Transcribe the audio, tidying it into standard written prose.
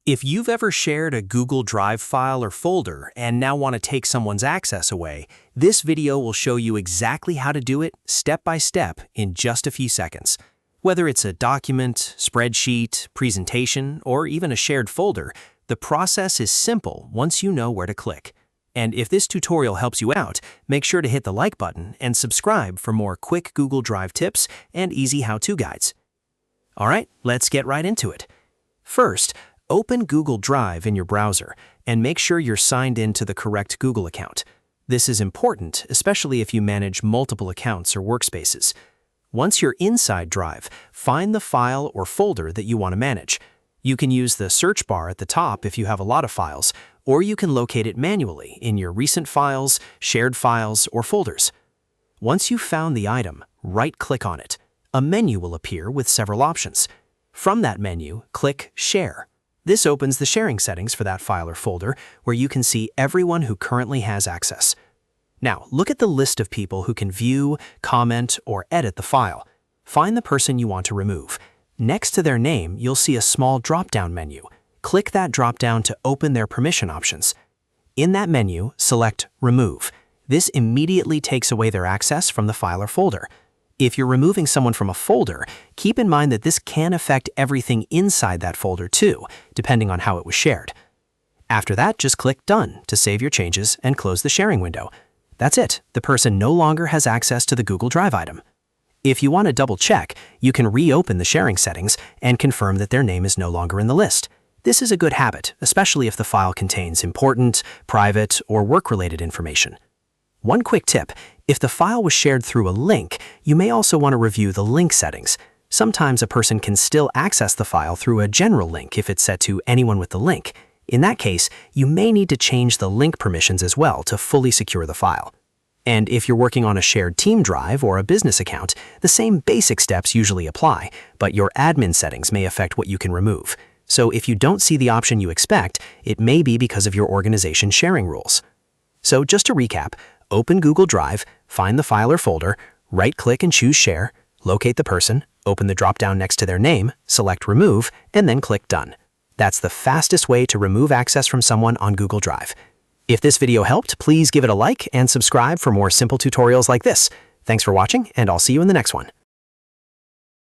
If you've ever shared a Google Drive file or folder and now want to take someone's access away, this video will show you exactly how to do it step by step in just a few seconds. Whether it's a document, spreadsheet, presentation, or even a shared folder, the process is simple once you know where to click. And if this tutorial helps you out, make sure to hit the like button and subscribe for more quick Google Drive tips and easy how-to guides. All right, let's get right into it. First, open Google Drive in your browser and make sure you're signed in to the correct Google account. This is important, especially if you manage multiple accounts or workspaces. Once you're inside Drive, find the file or folder that you want to manage. You can use the search bar at the top if you have a lot of files, or you can locate it manually in your recent files, shared files, or folders. Once you've found the item, right-click on it. A menu will appear with several options. From that menu, click Share. This opens the sharing settings for that file or folder where you can see everyone who currently has access. Now, look at the list of people who can view, comment, or edit the file. Find the person you want to remove. Next to their name, you'll see a small drop-down menu. Click that drop-down to open their permission options. In that menu, select Remove. This immediately takes away their access from the file or folder. If you're removing someone from a folder, keep in mind that this can affect everything inside that folder too, depending on how it was shared. After that, just click Done to save your changes and close the sharing window. That's it. The person no longer has access to the Google Drive item. If you want to double-check, you can reopen the sharing settings and confirm that their name is no longer in the list. This is a good habit, especially if the file contains important, private, or work-related information. One quick tip, if the file was shared through a link, you may also want to review the link settings. Sometimes a person can still access the file through a general link if it's set to anyone with the link. In that case, you may need to change the link permissions as well to fully secure the file. And if you're working on a shared team drive or a business account, the same basic steps usually apply, but your admin settings may affect what you can remove. So if you don't see the option you expect, it may be because of your organization's sharing rules. So just to recap, open Google Drive, find the file or folder, right-click and choose Share, locate the person, open the drop-down next to their name, select Remove, and then click Done. That's the fastest way to remove access from someone on Google Drive. If this video helped, please give it a like and subscribe for more simple tutorials like this. Thanks for watching, and I'll see you in the next one.